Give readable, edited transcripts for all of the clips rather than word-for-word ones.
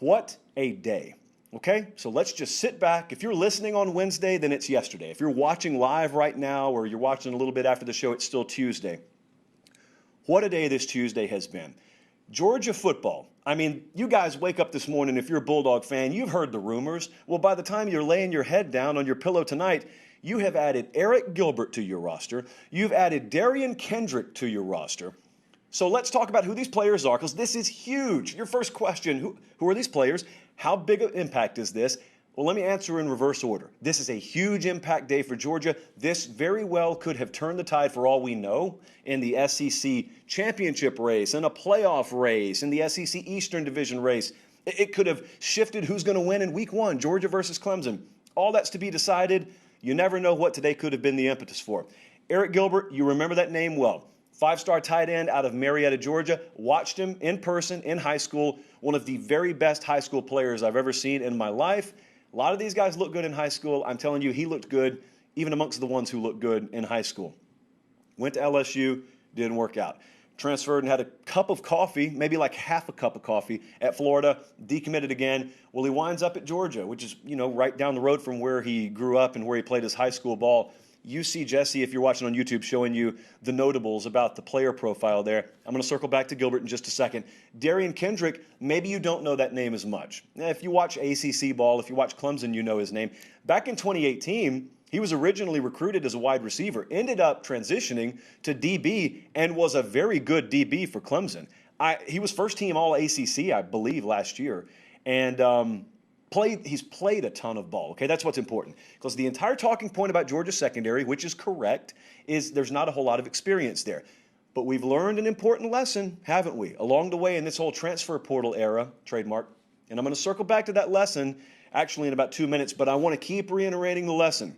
What a day. Okay, so let's just sit back. If you're listening on Wednesday, then it's yesterday. If you're watching live right now or you're watching a little bit after the show, it's still Tuesday. What a day this Tuesday has been. Georgia football. I mean, you guys wake up this morning, if you're a Bulldog fan, you've heard the rumors. Well, by the time you're laying your head down on your pillow tonight, you have added Arik Gilbert to your roster. You've added Derion Kendrick to your roster. So let's talk about who these players are, because this is huge. Your first question, who are these players? How big of an impact is this? Well, let me answer in reverse order. This is a huge impact day for Georgia. This very well could have turned the tide, for all we know, in the SEC championship race, in a playoff race, in the SEC Eastern Division race. It could have shifted who's going to win in week one, Georgia versus Clemson. All that's to be decided. You never know what today could have been the impetus for. Arik Gilbert, you remember that name well. Five-star tight end out of Marietta, Georgia. Watched him in person in high school. One of the very best high school players I've ever seen in my life. A lot of these guys look good in high school. I'm telling you, he looked good, even amongst the ones who looked good in high school. Went to LSU, didn't work out. Transferred and had a cup of coffee, maybe like half a cup of coffee at Florida, decommitted again. Well, he winds up at Georgia, which is, right down the road from where he grew up and where he played his high school ball. You see Jesse, if you're watching on YouTube, showing you the notables about the player profile there. I'm going to circle back to Gilbert in just a second. Derion Kendrick, maybe you don't know that name as much. If you watch ACC ball, if you watch Clemson, you know his name. Back in 2018, he was originally recruited as a wide receiver, ended up transitioning to DB, and was a very good DB for Clemson. He was first team All ACC, I believe, last year. And he's played a ton of ball, okay? That's what's important. Because the entire talking point about Georgia secondary, which is correct, is there's not a whole lot of experience there. But we've learned an important lesson, haven't we, along the way in this whole transfer portal era, trademark. And I'm going to circle back to that lesson actually in about 2 minutes, but I want to keep reiterating the lesson.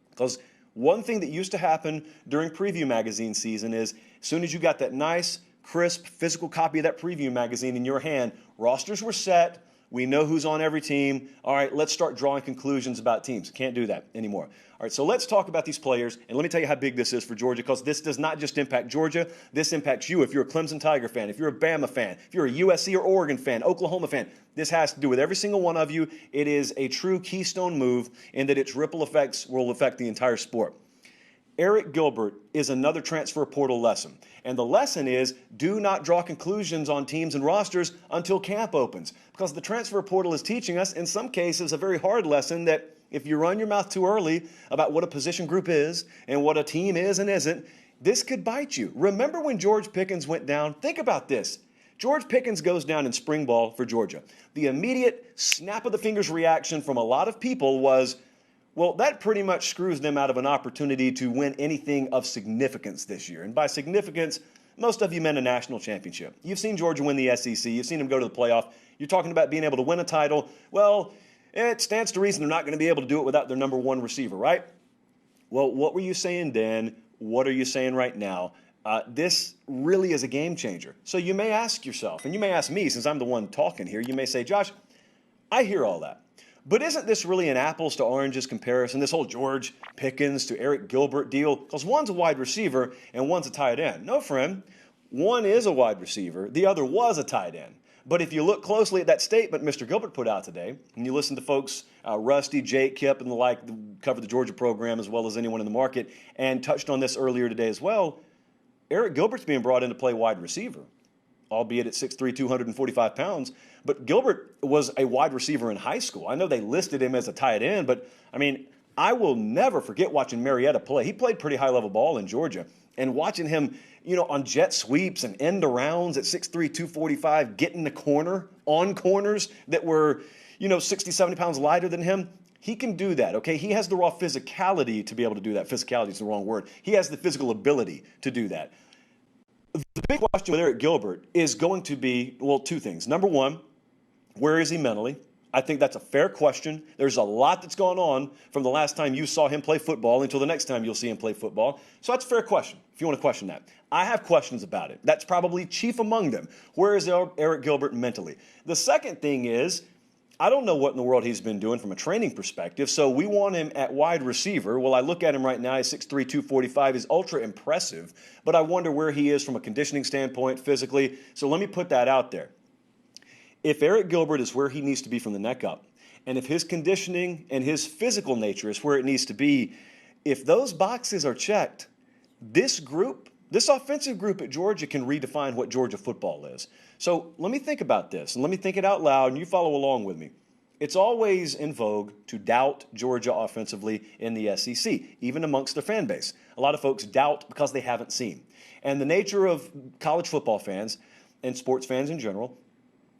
Because one thing that used to happen during preview magazine season is as soon as you got that nice, crisp, physical copy of that preview magazine in your hand, rosters were set. We know who's on every team. All right, let's start drawing conclusions about teams. Can't do that anymore. All right, so let's talk about these players, and let me tell you how big this is for Georgia, because this does not just impact Georgia. This impacts you if you're a Clemson Tiger fan, if you're a Bama fan, if you're a USC or Oregon fan, Oklahoma fan. This has to do with every single one of you. It is a true keystone move in that its ripple effects will affect the entire sport. Arik Gilbert is another transfer portal lesson. And the lesson is, do not draw conclusions on teams and rosters until camp opens. Because the transfer portal is teaching us, in some cases, a very hard lesson that if you run your mouth too early about what a position group is and what a team is and isn't, this could bite you. Remember when George Pickens went down? Think about this. George Pickens goes down in spring ball for Georgia. The immediate snap of the fingers reaction from a lot of people was, well, that pretty much screws them out of an opportunity to win anything of significance this year. And by significance, most of you meant a national championship. You've seen Georgia win the SEC. You've seen them go to the playoff. You're talking about being able to win a title. Well, it stands to reason they're not going to be able to do it without their number one receiver, right? Well, what were you saying then? What are you saying right now? This really is a game changer. So you may ask yourself, and you may ask me, since I'm the one talking here, you may say, Josh, I hear all that. But isn't this really an apples to oranges comparison, this whole George Pickens to Arik Gilbert deal? Because one's a wide receiver and one's a tight end. No, friend. One is a wide receiver. The other was a tight end. But if you look closely at that statement Mr. Gilbert put out today, and you listen to folks, Rusty, Jake, Kip, and the like, cover the Georgia program as well as anyone in the market, and touched on this earlier today as well, Arik Gilbert's being brought in to play wide receiver, albeit at 6'3", 245 pounds. But Gilbert was a wide receiver in high school. I know they listed him as a tight end, but, I will never forget watching Marietta play. He played pretty high-level ball in Georgia. And watching him, on jet sweeps and end arounds at 6'3", 245, getting the corner, on corners that were, 60, 70 pounds lighter than him, he can do that, okay? He has the raw physicality to be able to do that. Physicality is the wrong word. He has the physical ability to do that. The big question with Arik Gilbert is going to be, two things. Number one, where is he mentally? I think that's a fair question. There's a lot that's gone on from the last time you saw him play football until the next time you'll see him play football. So that's a fair question, if you want to question that. I have questions about it. That's probably chief among them. Where is Arik Gilbert mentally? The second thing is, I don't know what in the world he's been doing from a training perspective, so we want him at wide receiver. Well, I look at him right now, he's 6'3", 245. He's ultra impressive, but I wonder where he is from a conditioning standpoint physically. So let me put that out there. If Arik Gilbert is where he needs to be from the neck up, and if his conditioning and his physical nature is where it needs to be, if those boxes are checked, this group, this offensive group at Georgia can redefine what Georgia football is. So let me think about this, and let me think it out loud, and you follow along with me. It's always in vogue to doubt Georgia offensively in the SEC, even amongst their fan base. A lot of folks doubt because they haven't seen. And the nature of college football fans and sports fans in general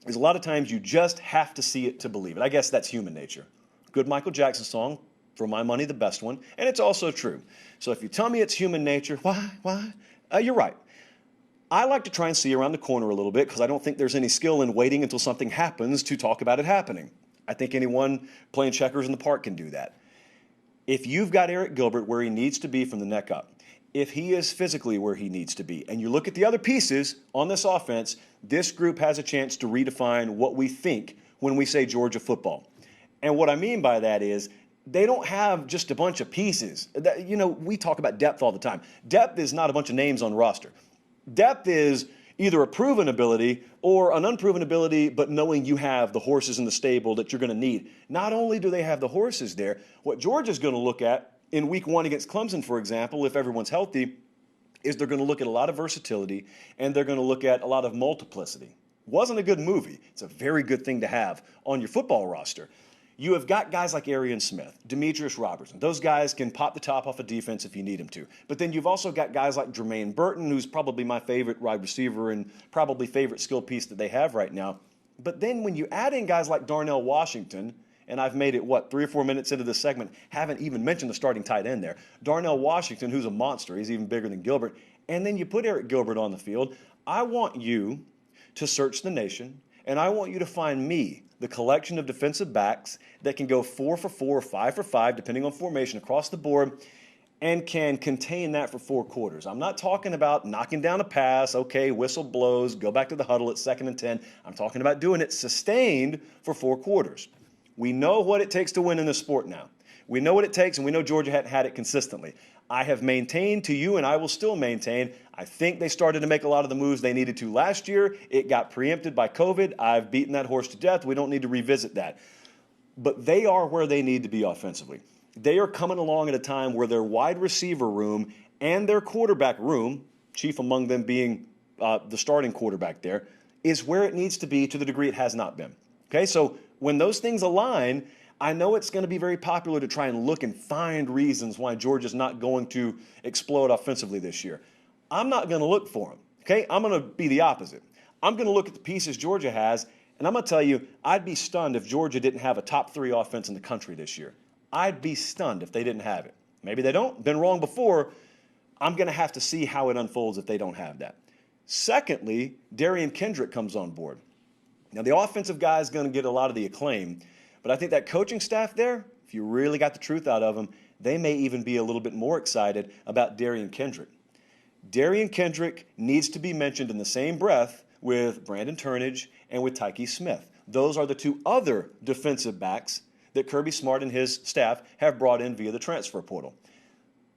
is a lot of times you just have to see it to believe it. I guess that's human nature. Good Michael Jackson song, for my money, the best one, and it's also true. So if you tell me it's human nature, why? You're right. I like to try and see around the corner a little bit because I don't think there's any skill in waiting until something happens to talk about it happening. I think anyone playing checkers in the park can do that. If you've got Arik Gilbert where he needs to be from the neck up, if he is physically where he needs to be, and you look at the other pieces on this offense, this group has a chance to redefine what we think when we say Georgia football. And what I mean by that is they don't have just a bunch of pieces. We talk about depth all the time. Depth is not a bunch of names on roster. Depth is either a proven ability or an unproven ability, but knowing you have the horses in the stable that you're going to need. Not only do they have the horses there, what Georgia's going to look at in week 1 against Clemson, for example, if everyone's healthy, is they're going to look at a lot of versatility and they're going to look at a lot of multiplicity. Wasn't a good movie. It's a very good thing to have on your football roster. You have got guys like Arian Smith, Demetrius Robertson. Those guys can pop the top off a defense if you need them to. But then you've also got guys like Jermaine Burton, who's probably my favorite wide receiver and probably favorite skill piece that they have right now. But then when you add in guys like Darnell Washington, and I've made it, 3 or 4 minutes into this segment, haven't even mentioned the starting tight end there. Darnell Washington, who's a monster. He's even bigger than Gilbert. And then you put Arik Gilbert on the field. I want you to search the nation, and I want you to find me the collection of defensive backs that can go 4 for 4 or 5 for 5, depending on formation across the board, and can contain that for 4 quarters. I'm not talking about knocking down a pass, okay, whistle blows, go back to the huddle at 2nd and 10. I'm talking about doing it sustained for 4 quarters. We know what it takes to win in this sport now. We know what it takes, and we know Georgia hadn't had it consistently. I have maintained to you, and I will still maintain, I think they started to make a lot of the moves they needed to last year. It got preempted by COVID. I've beaten that horse to death. We don't need to revisit that. But they are where they need to be offensively. They are coming along at a time where their wide receiver room and their quarterback room, chief among them being the starting quarterback there, is where it needs to be to the degree it has not been. Okay, so when those things align, I know it's going to be very popular to try and look and find reasons why Georgia's not going to explode offensively this year. I'm not going to look for them, okay? I'm going to be the opposite. I'm going to look at the pieces Georgia has, and I'm going to tell you, I'd be stunned if Georgia didn't have a top 3 offense in the country this year. I'd be stunned if they didn't have it. Maybe they don't. Been wrong before. I'm going to have to see how it unfolds if they don't have that. Secondly, Derion Kendrick comes on board. Now, the offensive guy is going to get a lot of the acclaim, but I think that coaching staff there, if you really got the truth out of them, they may even be a little bit more excited about Derion Kendrick. Derion Kendrick needs to be mentioned in the same breath with Brandon Turnage and with Tyke Smith. Those are the 2 other defensive backs that Kirby Smart and his staff have brought in via the transfer portal.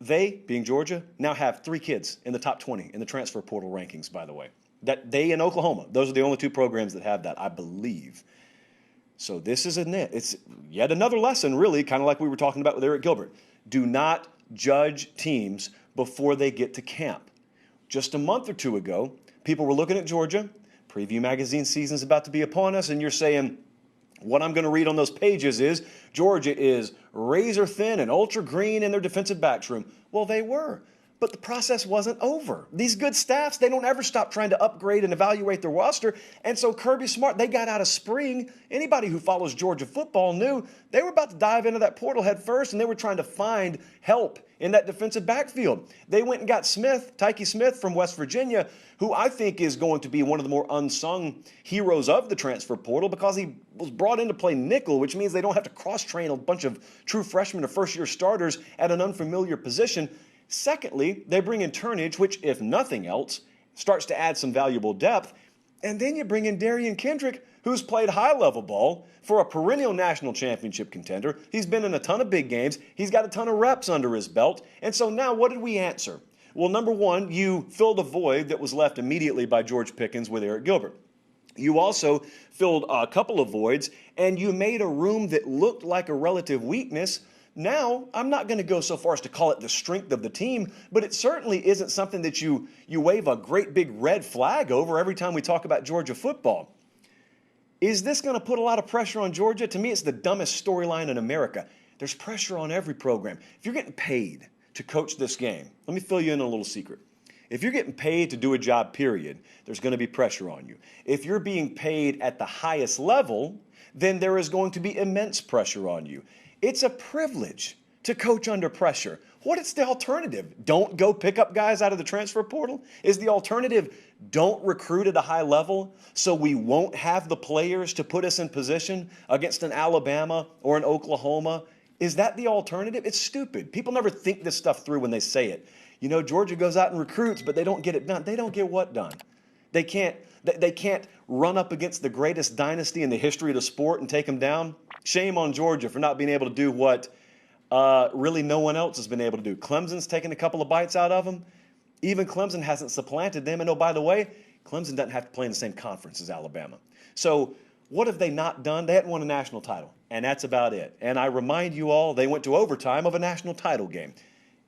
They, being Georgia, now have 3 kids in the top 20 in the transfer portal rankings, by the way. That they in Oklahoma, those are the only 2 programs that have that, I believe. So this is it's yet another lesson, really, kind of like we were talking about with Arik Gilbert. Do not judge teams before they get to camp. Just a month or 2 ago, people were looking at Georgia. Preview magazine season's about to be upon us, and you're saying, what I'm going to read on those pages is Georgia is razor thin and ultra green in their defensive backs room. Well, they were. But the process wasn't over. These good staffs, they don't ever stop trying to upgrade and evaluate their roster. And so Kirby Smart, they got out of spring. Anybody who follows Georgia football knew they were about to dive into that portal head first, and they were trying to find help in that defensive backfield. They went and got Tyke Smith from West Virginia, who I think is going to be one of the more unsung heroes of the transfer portal because he was brought in to play nickel, which means they don't have to cross-train a bunch of true freshmen or first-year starters at an unfamiliar position. Secondly, they bring in Turnage, which, if nothing else, starts to add some valuable depth. And then you bring in Derion Kendrick, who's played high-level ball for a perennial national championship contender. He's been in a ton of big games. He's got a ton of reps under his belt. And so now what did we answer? Well, number one, you filled a void that was left immediately by George Pickens with Arik Gilbert. You also filled a couple of voids, and you made a room that looked like a relative weakness. Now, I'm not going to go so far as to call it the strength of the team, but it certainly isn't something that you wave a great big red flag over every time we talk about Georgia football. Is this going to put a lot of pressure on Georgia? To me, it's the dumbest storyline in America. There's pressure on every program. If you're getting paid to coach this game, let me fill you in on a little secret. If you're getting paid to do a job, period, there's going to be pressure on you. If you're being paid at the highest level, then there is going to be immense pressure on you. It's a privilege to coach under pressure. What is the alternative? Don't go pick up guys out of the transfer portal? Is the alternative don't recruit at a high level so we won't have the players to put us in position against an Alabama or an Oklahoma? Is that the alternative? It's stupid. People never think this stuff through when they say it. You know, Georgia goes out and recruits, but they don't get it done. They don't get what done? They can't run up against the greatest dynasty in the history of the sport and take them down. Shame on Georgia for not being able to do what really no one else has been able to do. Clemson's taken a couple of bites out of them. Even Clemson hasn't supplanted them. And oh, by the way, Clemson doesn't have to play in the same conference as Alabama. So what have they not done? They hadn't won a national title, and that's about it. And I remind you all, they went to overtime of a national title game.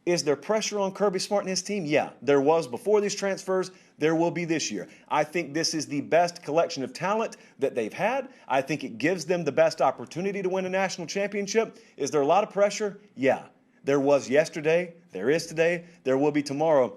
Is there pressure on Kirby Smart and his team? Yeah, there was before these transfers. There will be this year. I think this is the best collection of talent that they've had. I think it gives them the best opportunity to win a national championship. Is there a lot of pressure? Yeah. There was yesterday. There is today. There will be tomorrow.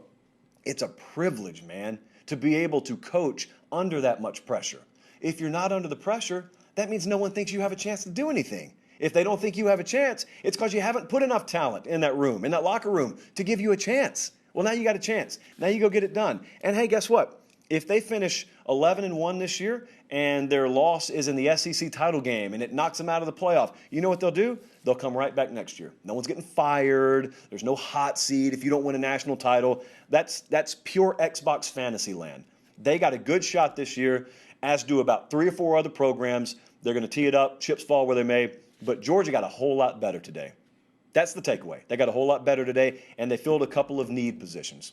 It's a privilege, man, to be able to coach under that much pressure. If you're not under the pressure, that means no one thinks you have a chance to do anything. If they don't think you have a chance, it's because you haven't put enough talent in that room, in that locker room, to give you a chance. Well, now you got a chance. Now you go get it done. And hey, guess what? If they finish 11-1 this year and their loss is in the SEC title game and it knocks them out of the playoff, you know what they'll do? They'll come right back next year. No one's getting fired. There's no hot seat if you don't win a national title. That's pure Xbox fantasy land. They got a good shot this year, as do about 3 or 4 other programs. They're going to tee it up, chips fall where they may. But Georgia got a whole lot better today. That's the takeaway. They got a whole lot better today, and they filled a couple of need positions.